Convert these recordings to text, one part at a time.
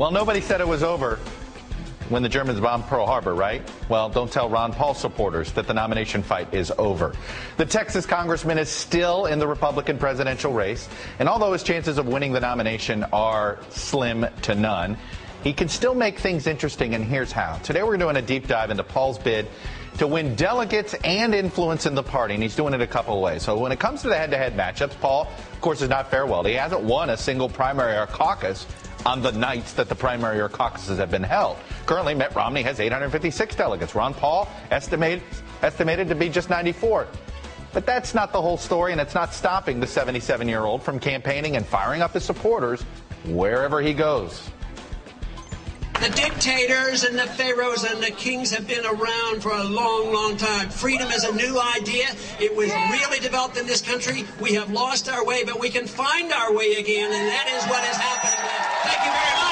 Well, nobody said it was over when the Germans bombed Pearl Harbor, right? Well, don't tell Ron Paul supporters that the nomination fight is over. The Texas congressman is still in the Republican presidential race, and although his chances of winning the nomination are slim to none, he can still make things interesting, and here's how. Today we're doing a deep dive into Paul's bid to win delegates and influence in the party, and he's doing it a couple of ways. So when it comes to the head-to-head matchups, Paul, of course, is not farewell. He hasn't won a single primary or caucus on the nights that the primary or caucuses have been held. Currently, Mitt Romney has 856 delegates. Ron Paul estimated to be just 94. But that's not the whole story, and it's not stopping the 77-year-old from campaigning and firing up his supporters wherever he goes. The dictators and the pharaohs and the kings have been around for a long, long time. Freedom is a new idea. It was really developed in this country. We have lost our way, but we can find our way again, and that is what is happening. Thank you very much.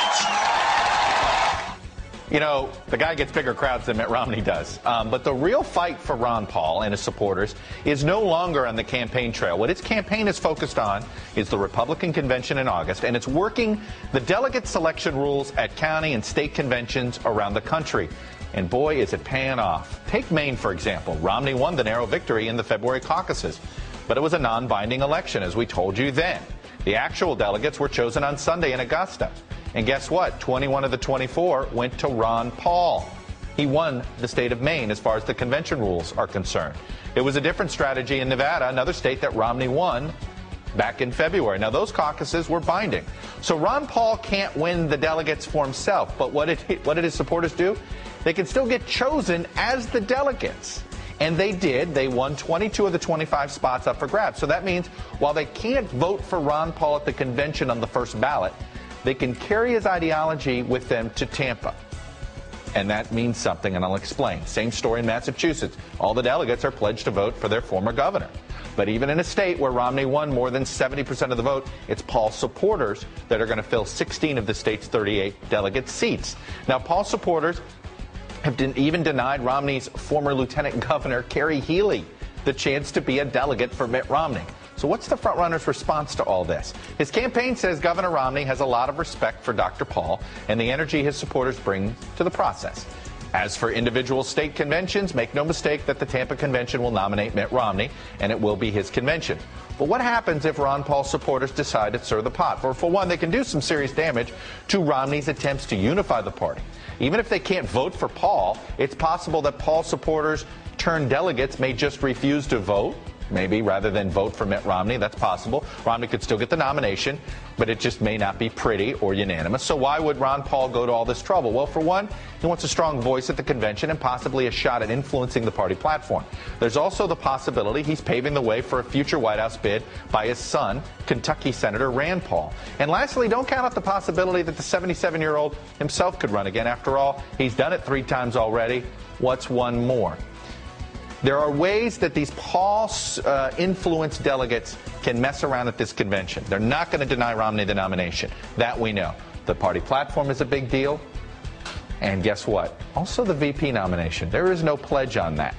You know, the guy gets bigger crowds than Mitt Romney does. But the real fight for Ron Paul and his supporters is no longer on the campaign trail. What his campaign is focused on is the Republican convention in August, and it's working the delegate selection rules at county and state conventions around the country. And boy, is it paying off. Take Maine, for example. Romney won the narrow victory in the February caucuses, but it was a non-binding election, as we told you then. The actual delegates were chosen on Sunday in Augusta. And guess what? 21 of the 24 went to Ron Paul. He won the state of Maine as far as the convention rules are concerned. It was a different strategy in Nevada, another state that Romney won back in February. Now, those caucuses were binding. So Ron Paul can't win the delegates for himself. But what did his supporters do? They can still get chosen as the delegates. And they did. They won 22 of the 25 spots up for grabs. So that means while they can't vote for Ron Paul at the convention on the first ballot, they can carry his ideology with them to Tampa. And that means something, and I'll explain. Same story in Massachusetts. All the delegates are pledged to vote for their former governor. But even in a state where Romney won more than 70% of the vote, it's Paul's supporters that are going to fill 16 of the state's 38 delegate seats. Now, Paul's supporters have even denied Romney's former lieutenant governor, Kerry Healy, the chance to be a delegate for Mitt Romney. So what's the frontrunner's response to all this? His campaign says Governor Romney has a lot of respect for Dr. Paul and the energy his supporters bring to the process. As for individual state conventions, make no mistake that the Tampa convention will nominate Mitt Romney, and it will be his convention. But what happens if Ron Paul's supporters decide to stir the pot? For one, they can do some serious damage to Romney's attempts to unify the party. Even if they can't vote for Paul, it's possible that Paul's supporters turned delegates may just refuse to vote. Maybe rather than vote for Mitt Romney. That's possible. Romney could still get the nomination, but it just may not be pretty or unanimous. So why would Ron Paul go to all this trouble? Well, for one, he wants a strong voice at the convention and possibly a shot at influencing the party platform. There's also the possibility he's paving the way for a future White House bid by his son, Kentucky Senator Rand Paul. And lastly, don't count out the possibility that the 77-year-old himself could run again. After all, he's done it 3 times already. What's one more? There are ways that these Paul-influenced delegates can mess around at this convention. They're not going to deny Romney the nomination. That we know. The party platform is a big deal. And guess what? Also the VP nomination. There is no pledge on that.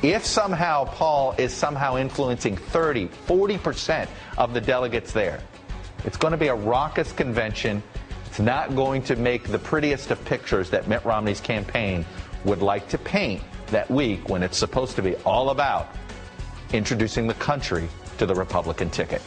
If somehow Paul is somehow influencing 30, 40% of the delegates there, it's going to be a raucous convention. It's not going to make the prettiest of pictures that Mitt Romney's campaign would like to paint that week when it's supposed to be all about introducing the country to the Republican ticket.